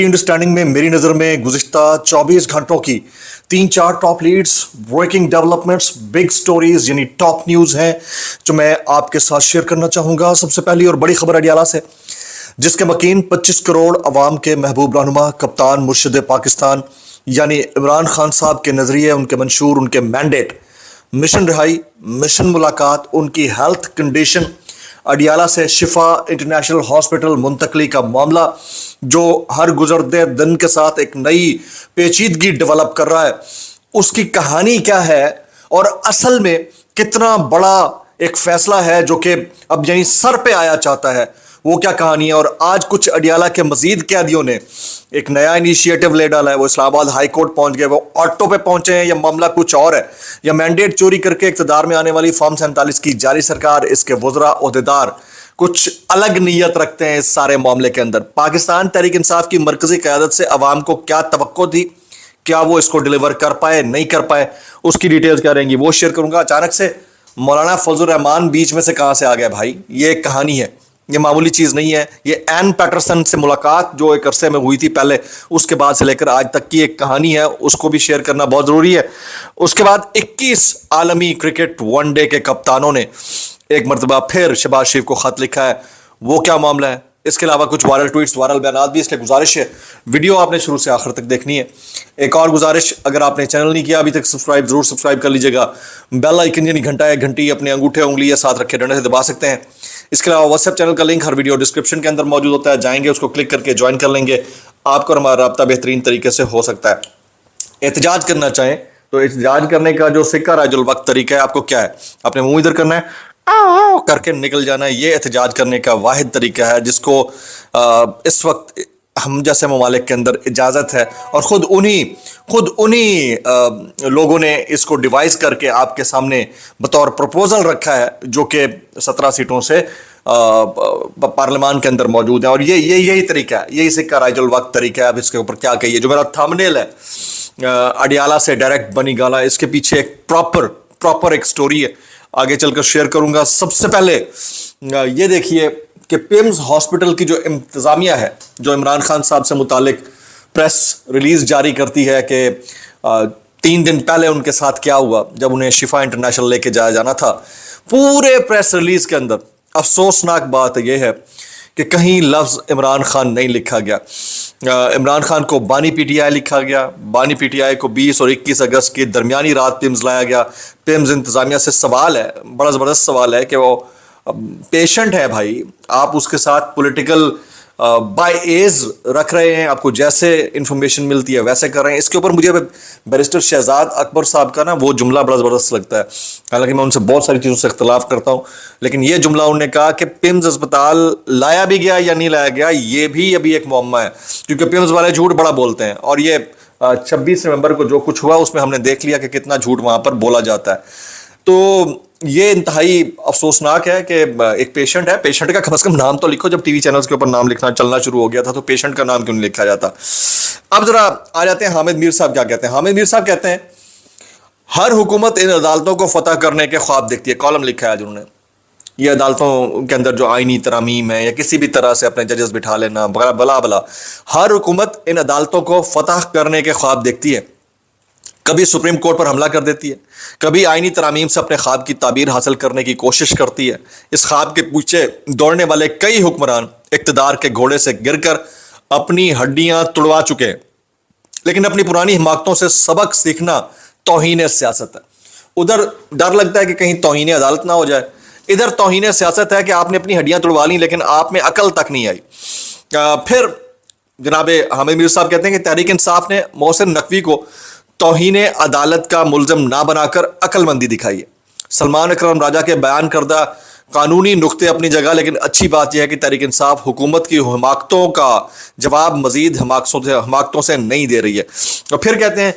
Understanding में मेरी नज़र में गुज़िश्ता 24 घंटों की 3-4 top leads, breaking developments, big stories यानी टॉप न्यूज़ हैं जो मैं आपके साथ शेयर करना चाहूँगा। सबसे पहली और बड़ी खबर अडियाला से, जिसके मकीन 25 करोड़ अवाम के महबूब रहनुमा कप्तान मुर्शिद पाकिस्तान यानी इमरान खान साहब के नज़रिए, उनके मंशूर, उनके मैंडेट, मिशन रिहाई, मिशन मुलाकात, उनकी हेल्थ कंडीशन, अडियाला से शिफा इंटरनेशनल हॉस्पिटल मुंतकली का मामला जो हर गुजरते दिन के साथ एक नई पेचीदगी डेवलप कर रहा है, उसकी कहानी क्या है और असल में कितना बड़ा एक फैसला है जो कि अब यहीं सर पे आया चाहता है, वो क्या कहानी है। और आज कुछ अडियाला के मजीद कैदियों ने एक नया इनिशिएटिव ले डाला है। वो इस्लामाबाद हाई कोर्ट पहुंच गए, वो ऑटो पे पहुंचे हैं, या मामला कुछ और है, या मैंडेट चोरी करके इक़्तिदार में आने वाली फॉर्म 47 की जारी सरकार, इसके वज़रा ओहदेदार कुछ अलग नीयत रखते हैं इस सारे मामले के अंदर। पाकिस्तान तहरीक इंसाफ की मरकजी क़यादत से अवाम को क्या तवक्को थी, क्या वो इसको डिलीवर कर पाए, नहीं कर पाए, उसकी डिटेल्स क्या रहेंगी वो शेयर करूंगा। अचानक से मौलाना फजल रहमान बीच में से कहां से आ गया भाई, ये एक कहानी है, ये मामूली चीज़ नहीं है। ये एन पैटरसन से मुलाकात जो एक अरसे में हुई थी पहले, उसके बाद से लेकर आज तक की एक कहानी है, उसको भी शेयर करना बहुत ज़रूरी है। उसके बाद 21 आलमी क्रिकेट वनडे के कप्तानों ने एक मरतबा फिर शहबाज शरीफ को ख़त लिखा है, वो क्या मामला है। इसके अलावा कुछ वायरल ट्वीट्स, वायरल बयान भी, इसलिए गुजारिश है वीडियो आपने शुरू से आखिर तक देखनी है। एक और गुजारिश, अगर आपने चैनल नहीं किया अभी तक ज़रूर सब्सक्राइब कर लीजिएगा। बेल आइकन यानी घंटा या घंटी अपने अंगूठे उंगली या साथ रखे डंडे से दबा सकते हैं। इसके अलावा व्हाट्सएप चैनल का लिंक हर वीडियो डिस्क्रिप्शन के अंदर मौजूद होता है, जाएंगे उसको क्लिक करके ज्वाइन कर लेंगे, आपको हमारा रब्ता बेहतरीन तरीके से हो सकता है। एहतजाज करना चाहें तो एहतजाज करने का जो सिक्का राजुल वक्त तरीका है, आपको क्या है, आपने मुंह इधर करना है, करके निकल जाना है। ये एहतजाज करने का वाहिद तरीका है जिसको इस वक्त हम जैसे ममालिक के अंदर इजाज़त है, और ख़ुद उन्हीं लोगों ने इसको डिवाइस करके आपके सामने बतौर प्रपोजल रखा है जो कि 17 सीटों से पार्लियामान के अंदर मौजूद है। और यही तरीका है, यही सिक्का राजुल वक्त तरीका है। अब इसके ऊपर क्या कहिए, जो मेरा थंबनेल है अडियाला से डायरेक्ट बनी गाला, इसके पीछे एक प्रॉपर एक स्टोरी है, आगे चलकर शेयर करूंगा। सबसे पहले ये देखिए कि पिम्स हॉस्पिटल की जो इंतज़ामिया है, जो इमरान खान साहब से मुतालिक प्रेस रिलीज जारी करती है कि 3 दिन पहले उनके साथ क्या हुआ जब उन्हें शिफा इंटरनेशनल लेके जाया जाना था। पूरे प्रेस रिलीज के अंदर अफसोसनाक बात यह है कि कहीं लफ्ज़ इमरान खान नहीं लिखा गया। इमरान खान को बानी पीटीआई लिखा गया। बानी पीटीआई को 20 और 21 अगस्त की दरमियानी रात पिम्स लाया गया। पिम्स इंतज़ामिया से सवाल है, बड़ा ज़बरदस्त सवाल है कि वो पेशेंट है भाई, आप उसके साथ पॉलिटिकल बाय एज रख रहे हैं, आपको जैसे इंफॉर्मेशन मिलती है वैसे कर रहे हैं। इसके ऊपर मुझे बैरिस्टर शहजाद अकबर साहब का ना वो जुमला बड़ा ज़बरदस्त लगता है, हालांकि मैं उनसे बहुत सारी चीज़ों से इख्तलाफ करता हूँ, लेकिन ये जुमला उन्होंने कहा कि पिम्स अस्पताल लाया भी गया या नहीं लाया गया, ये भी अभी एक मुअम्मा है, क्योंकि पिम्स वाले झूठ बड़ा बोलते हैं। और ये 26 नवंबर को जो कुछ हुआ उसमें हमने देख लिया कि कितना झूठ वहाँ पर बोला जाता है। तो ये इंतहाई अफसोसनाक है कि एक पेशेंट है, पेशेंट का कम से कम नाम तो लिखो। जब टीवी चैनल्स के ऊपर नाम लिखना चलना शुरू हो गया था तो पेशेंट का नाम क्यों नहीं लिखा जाता। अब जरा आ जाते हैं हामिद मीर साहब क्या कहते हैं। हामिद मीर साहब कहते हैं हर हुकूमत इन अदालतों को फतह करने के ख्वाब देखती है। कॉलम लिखा है आज उन्होंने, ये अदालतों के अंदर जो आईनी तरामीम है या किसी भी तरह से अपने जजेस बिठा लेना भला हर हुकूमत इन अदालतों को फतह करने के ख्वाब देखती है। कभी सुप्रीम कोर्ट पर हमला कर देती है, कभी आईनी तरामीम से अपने ख्वाब की ताबीर हासिल करने की कोशिश करती है। इस ख्वाब के पीछे दौड़ने वाले कई हुक्मरान इक़्तिदार के घोड़े से गिरकर अपनी हड्डियां तुड़वा चुके हैं, लेकिन अपनी पुरानी हिमाकतों से सबक सीखना तौहीन सियासत है। उधर डर लगता है कि कहीं तौहीन अदालत ना हो जाए, इधर तौहीन सियासत है कि आपने अपनी हड्डियां तुड़वा ली लेकिन आप में अकल तक नहीं आई। फिर जनाब हामिद मीर साहब कहते हैं कि तहरीक इंसाफ ने मोहसिन नकवी को तौहीन अदालत का मुल्ज़िम ना बनाकर अक्लमंदी दिखाई है। सलमान अकरम राजा के बयान करदा कानूनी नुक्ते अपनी जगह, लेकिन अच्छी बात यह है कि तहरीक इंसाफ हुकूमत की हिमाकतों का जवाब मजीद हिमाकतों से नहीं दे रही है। और फिर कहते हैं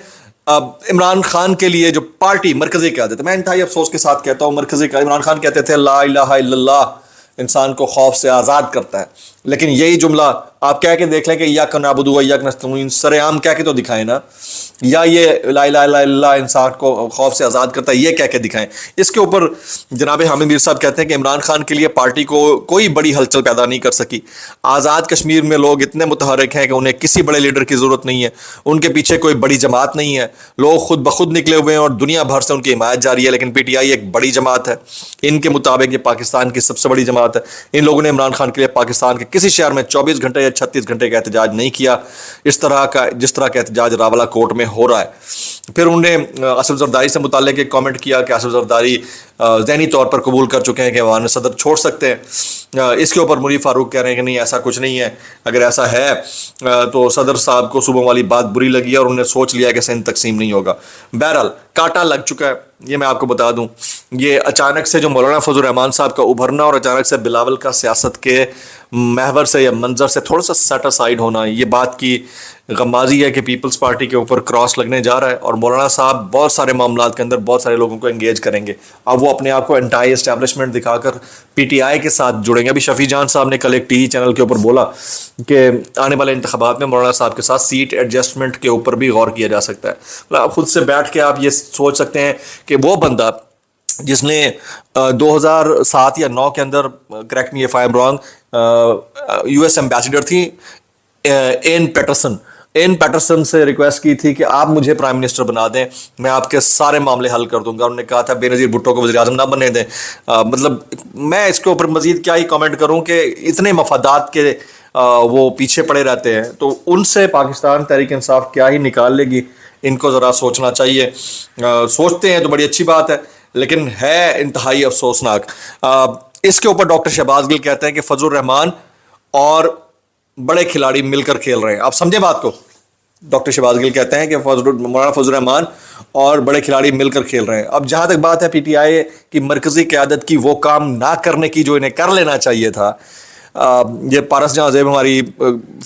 इमरान खान के लिए जो पार्टी मरकज़ी क़यादत है, मैं इंतहाई अफसोस के साथ कहता हूँ, मरकज़ी क़यादत, इमरान खान कहते थे ला इलाहा इल्लल्लाह इंसान को खौफ से आज़ाद करता है, لیکن یہی جملہ آپ کہہ کے دیکھ لیں کہ ایاک نعبد و ایاک نستعین، سر عام کہہ کے تو دکھائیں نا، یا یہ لا الہ الا اللہ انسان کو خوف سے آزاد کرتا ہے، یہ کہہ کے دکھائیں۔ اس کے اوپر جناب حامد میر صاحب کہتے ہیں کہ عمران خان کے لیے پارٹی کو کوئی بڑی ہلچل پیدا نہیں کر سکی، آزاد کشمیر میں لوگ اتنے متحرک ہیں کہ انہیں کسی بڑے لیڈر کی ضرورت نہیں ہے، ان کے پیچھے کوئی بڑی جماعت نہیں ہے، لوگ خود بخود نکلے ہوئے ہیں اور دنیا بھر سے ان کی حمایت جاری ہے، لیکن پی ٹی آئی ایک بڑی جماعت ہے، ان کے مطابق یہ پاکستان کی سب سے بڑی جماعت ہے۔ ان لوگوں نے عمران خان کے لیے پاکستان کے کسی شہر میں 24 گھنٹے یا 36 گھنٹے کا احتجاج نہیں کیا، اس طرح کا جس طرح کا احتجاج راولہ کوٹ میں ہو رہا ہے۔ پھر انہوں نے اسد زرداری سے متعلق ایک کامنٹ کیا کہ اسد زرداری ذہنی طور پر قبول کر چکے ہیں کہ ایوان صدر چھوڑ سکتے ہیں۔ اس کے اوپر منیر فاروق کہہ رہے ہیں کہ نہیں، ایسا کچھ نہیں ہے، اگر ایسا ہے تو صدر صاحب کو صوبوں والی بات بری لگی ہے اور انہوں نے سوچ لیا کہ سندھ تقسیم نہیں ہوگا۔ بہرحال کاٹا لگ چکا ہے، یہ میں آپ کو بتا دوں۔ یہ اچانک سے جو مولانا فضل الرحمان صاحب کا ابھرنا اور اچانک سے بلاول کا سیاست کے محور سے یا منظر سے تھوڑا سا سیٹ اسائڈ ہونا، یہ بات کی غمازی ہے کہ پیپلز پارٹی کے اوپر کراس لگنے جا رہا ہے، اور مولانا صاحب بہت سارے معاملات کے اندر بہت سارے لوگوں کو انگیج کریں گے۔ اب وہ اپنے آپ کو انٹائی اسٹیبلشمنٹ دکھا کر پی ٹی آئی کے ساتھ جڑیں گے۔ ابھی شفیع جان صاحب نے کل ایک ٹی وی چینل کے اوپر بولا کہ آنے والے انتخابات میں مولانا صاحب کے ساتھ سیٹ ایڈجسٹمنٹ کے اوپر بھی غور کیا جا سکتا ہے۔ خود سے بیٹھ کے آپ یہ سوچ سکتے ہیں کہ وہ بندہ جس نے 2007 یا 9 کے اندر، correct me if I am wrong, U S ambassador تھی این پیٹرسن سے ریکویسٹ کی تھی کہ آپ مجھے پرائم منسٹر بنا دیں، میں آپ کے سارے معاملے حل کر دوں گا۔ انہوں نے کہا تھا بے نظیر بھٹو کو وزیر اعظم نہ بننے دیں۔ مطلب میں اس کے اوپر مزید کیا ہی کامنٹ کروں کہ اتنے مفادات کے وہ پیچھے پڑے رہتے ہیں، تو ان سے پاکستان تحریک انصاف کیا ہی نکال لے گی، ان کو ذرا سوچنا چاہیے۔ سوچتے ہیں تو بڑی اچھی بات ہے، لیکن ہے انتہائی افسوسناک۔ اس کے اوپر ڈاکٹر شہباز گل کہتے ہیں کہ فضل الرحمان اور بڑے کھلاڑی مل کر کھیل رہے ہیں۔ آپ سمجھے بات کو، ڈاکٹر شہباز گل کہتے ہیں کہ مولانا فضل الرحمان اور بڑے کھلاڑی مل کر کھیل رہے ہیں۔ اب جہاں تک بات ہے پی ٹی آئی کی مرکزی قیادت کی وہ کام نہ کرنے کی جو انہیں کر لینا چاہیے تھا، یہ پارس جہاں زیب ہماری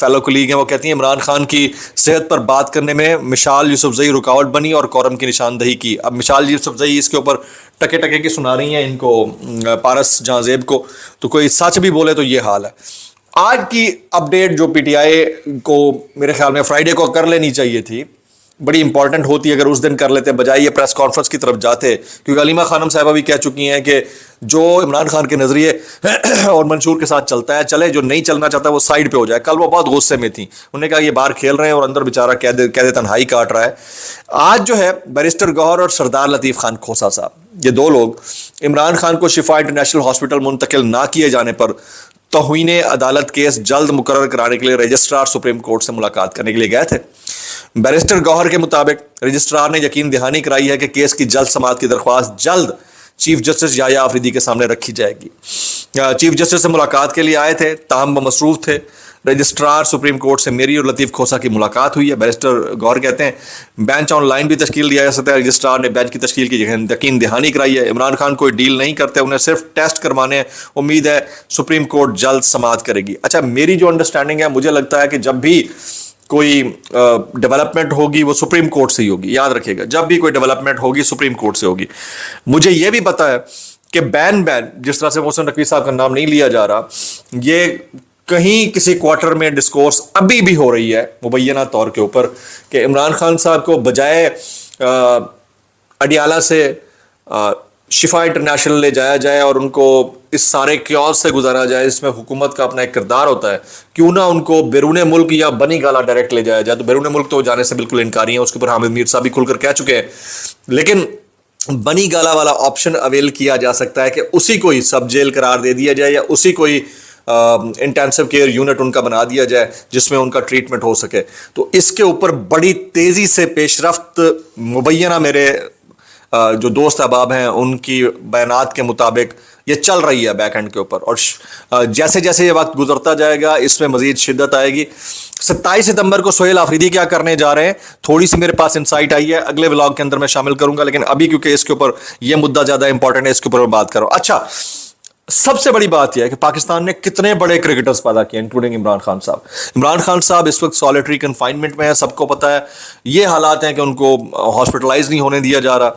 فیلو کولیگ ہیں، وہ کہتی ہیں عمران خان کی صحت پر بات کرنے میں مشال یوسفزئی رکاوٹ بنی اور کورم کی نشاندہی کی۔ اب مشال یوسفزئی اس کے اوپر ٹکے ٹکے کی سنا رہی ہیں ان کو، پارس جہاں زیب کو، تو کوئی سچ بھی بولے تو یہ حال ہے۔ آج کی اپڈیٹ جو پی ٹی آئی کو میرے خیال میں فرائیڈے کو کر لینی چاہیے تھی، بڑی امپورٹنٹ ہوتی اگر اس دن کر لیتے بجائے یہ پریس کانفرنس کی طرف جاتے، کیونکہ علیمہ خانم صاحبہ بھی کہہ چکی ہیں کہ جو عمران خان کے نظریے اور منشور کے ساتھ چلتا ہے چلے، جو نہیں چلنا چاہتا وہ سائڈ پہ ہو جائے۔ کل وہ بہت غصے میں تھیں، انہوں نے کہا یہ باہر کھیل رہے ہیں اور اندر بیچارہ قید تنہائی کاٹ رہا ہے۔ آج جو ہے بیرسٹر گوہر اور سردار لطیف خان کھوسا صاحب، یہ دو لوگ عمران خان کو شفا انٹرنیشنل ہاسپٹل منتقل نہ کیے جانے پر توہین عدالت کیس جلد مقرر کرانے کے لیے رجسٹرار سپریم کورٹ سے ملاقات کرنے کے لیے گئے تھے۔ بیرسٹر گوہر کے مطابق رجسٹرار نے یقین دہانی کرائی ہے کہ کیس کی جلد سماعت کی درخواست جلد چیف جسٹس یحییٰ آفریدی کے سامنے رکھی جائے گی۔ چیف جسٹس سے ملاقات کے لیے آئے تھے، تاہم وہ مصروف تھے۔ رجسٹرار سپریم کورٹ سے میری اور لطیف کھوسا کی ملاقات ہوئی ہے۔ بیرسٹر گوہر کہتے ہیں بینچ آن لائن بھی تشکیل دیا جا سکتا ہے۔ رجسٹرار نے بینچ کی تشکیل کی یقین دہانی کرائی ہے۔ عمران خان کوئی ڈیل نہیں کرتے، انہیں صرف ٹیسٹ کروانے ہیں، امید ہے سپریم کورٹ جلد سماعت کرے گی۔ اچھا، میری جو انڈرسٹینڈنگ ہے، مجھے لگتا ہے کہ جب بھی کوئی ڈیولپمنٹ ہوگی وہ سپریم کورٹ سے ہی ہوگی۔ یاد رکھیے گا، جب بھی کوئی ڈیولپمنٹ ہوگی سپریم کورٹ سے ہوگی۔ مجھے یہ بھی پتا ہے کہ بین جس طرح سے محسن نقوی صاحب کا نام نہیں لیا جا رہا، یہ کہیں کسی کوارٹر میں ڈسکورس ابھی بھی ہو رہی ہے مبینہ طور کے اوپر کہ عمران خان صاحب کو بجائے اڈیالہ سے شفا انٹرنیشنل لے جایا جائے اور ان کو اس سارے کیوس سے گزارا جائے، اس میں حکومت کا اپنا ایک کردار ہوتا ہے، کیوں نہ ان کو بیرون ملک یا بنی گالا ڈائریکٹ لے جایا جائے۔ تو بیرون ملک تو جانے سے بالکل انکاری ہیں، اس کے اوپر حامد میر صاحب بھی کھل کر کہہ چکے ہیں، لیکن بنی گالا والا آپشن اویل کیا جا سکتا ہے کہ اسی کو ہی سب جیل قرار دے دیا جائے یا اسی کو ہی انٹینسو کیئر یونٹ ان کا بنا دیا جائے جس میں ان کا ٹریٹمنٹ ہو سکے۔ تو اس کے اوپر بڑی تیزی سے پیش رفت مبینہ میرے جو دوست احباب ہیں ان کی بیانات کے مطابق یہ چل رہی ہے بیک اینڈ کے اوپر، اور جیسے جیسے یہ وقت گزرتا جائے گا اس میں مزید شدت آئے گی۔ 27 ستمبر کو سہیل آفریدی کیا کرنے جا رہے ہیں، تھوڑی سی میرے پاس انسائٹ آئی ہے، اگلے ولاگ کے اندر میں شامل کروں گا، لیکن ابھی کیونکہ اس کے اوپر یہ مدعا زیادہ امپورٹنٹ ہے اس کے اوپر میں بات کروں۔ اچھا، سب سے بڑی بات یہ ہے کہ پاکستان نے کتنے بڑے کرکٹرز پیدا کیے انکلوڈنگ عمران خان صاحب۔ عمران خان صاحب اس وقت سالیٹری کنفائنمنٹ میں ہے، سب کو پتا ہے۔ یہ حالات ہیں کہ ان کو ہاسپٹلائز نہیں ہونے دیا جا رہا۔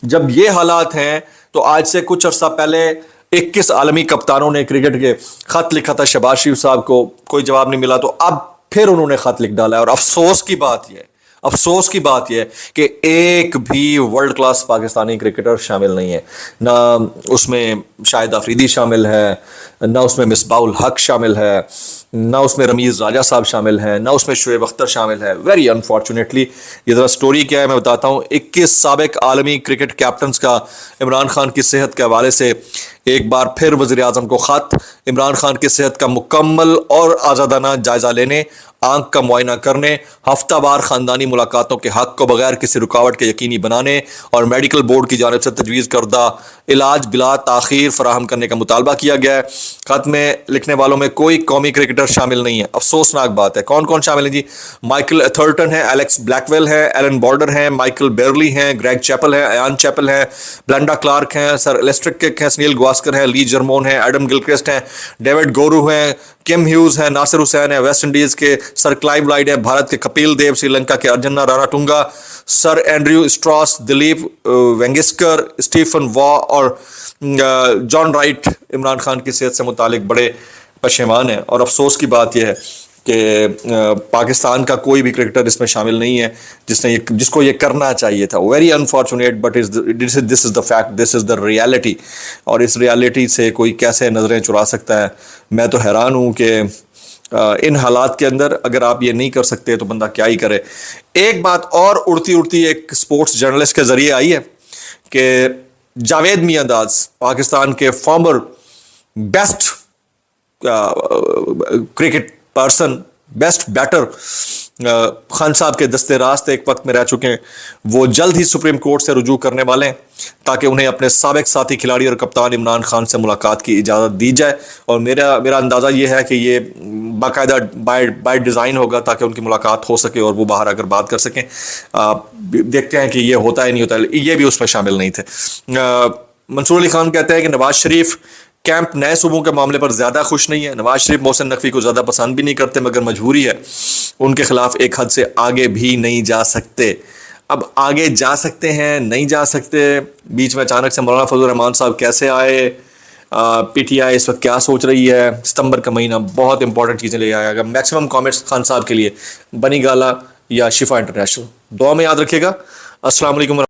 جب یہ حالات ہیں تو آج سے کچھ عرصہ پہلے 21 आलमी कप्तानों ने क्रिकेट के खत लिखा था शहबाज शरीफ साहब को, कोई जवाब नहीं मिला, तो अब फिर उन्होंने खत लिख डाला है। और अफसोस की बात यह है, अफसोस की बात यह है कि एक भी वर्ल्ड क्लास पाकिस्तानी क्रिकेटर शामिल नहीं है। ना उसमें शाहिद अफरीदी शामिल है, ना उसमें मिसबाउल हक शामिल है, ना उसमें रमीज़ राजा साहब शामिल हैं, ना उसमें शुएब अख्तर शामिल है। वेरी अनफॉर्चुनेटली ये ज़रा स्टोरी क्या है मैं बताता हूँ। 21 साबिक आलमी क्रिकेट कैप्टन्स का इमरान खान की सेहत के हवाले से एक बार फिर वज़ीर आज़म को ख़त, इमरान खान की सेहत का मुकम्मल और आज़ादाना जायज़ा लेने, आंख का मुआयना करने, हफ्तावार ख़ानदानी मुलाकातों के हक़ को बगैर किसी रुकावट के यकीनी बनाने और मेडिकल बोर्ड की जानिब से तजवीज़ करदा इलाज बिला ताख़ीर फराहम करने का मुतालबा किया गया है। ख़त में लिखने वालों में कोई कौमी क्रिकेटर शामिल नहीं है। अफसोसनाक बात है। कौन कौन शामिल है जी? माइकल एथर्टन है, एलेक्स ब्लैकवेल है, एलन बॉर्डर है, माइकल बेरली हैं, ग्रेग चैपल है, अयान चैपल है, ब्लेंडा क्लार्क हैं, सर इलेस्ट्रिक किक है, सुनील गावस्कर है, ली जर्मोन है, एडम गिलक्रिस्ट हैं, डेविड गोरू हैं, किम ह्यूज है, नासिर हुसैन है, वेस्ट इंडीज के सर क्लाइव लाइड है, भारत के कपिल देव, श्रीलंका के Arjuna Ranatunga, sir Andrew Strauss, Dilip Vengsarkar, Stephen Waugh और जॉन राइट इमरान खान की सेहत से मुतालिक बड़े पशेमान हैं। और अफसोस की बात यह है कि पाकिस्तान का कोई भी क्रिकेटर इसमें शामिल नहीं है जिसको ये करना चाहिए था। Very unfortunate, but this is the fact, this is the reality. और इस रियलिटी से कोई कैसे नज़रें चुरा सकता है? मैं तो हैरान हूँ कि इन हालात के अंदर अगर आप ये नहीं कर सकते तो बंदा क्या ही करे। एक बात और उड़ती उड़ती एक स्पोर्ट्स जर्नलिस्ट के जरिए आई है कि जावेद मियांदाद, पाकिस्तान के former best cricket person, best batter, Khan साहब के दस्ते रास्त एक वक्त में रह चुके हैं, वो जल्द ही सुप्रीम कोर्ट से रुजू करने वाले हैं ताकि उन्हें अपने साबिक साथी खिलाड़ी और कप्तान इमरान खान से मुलाकात की इजाज़त दी जाए। और मेरा अंदाज़ा ये है कि ये बाकायदा बाय डिज़ाइन होगा ताकि उनकी मुलाकात हो सके और वो बाहर आकर बात कर सकें। देखते हैं कि ये होता है नहीं होता है। ये भी उसमें शामिल नहीं थे। मंसूर अली खान कहते हैं कि नवाज शरीफ कैंप नए सूबों के मामले पर ज़्यादा खुश नहीं है। नवाज शरीफ मोहसिन नकवी को ज़्यादा पसंद भी नहीं करते, मगर मजबूरी है, उनके खिलाफ एक हद से आगे भी नहीं जा सकते। अब आगे जा सकते हैं, नहीं जा सकते, बीच में अचानक से मौलाना फजल रहमान साहब कैसे आए? पीटीआई इस वक्त क्या सोच रही है? सितंबर का महीना बहुत इंपॉर्टेंट चीज़ें ले आएगा। मैक्सिमम कॉमेंट्स खान साहब के लिए बनी गाला या शिफा इंटरनेशनल। दुआ में याद रखिएगा। अस्सलाम वालेकुम।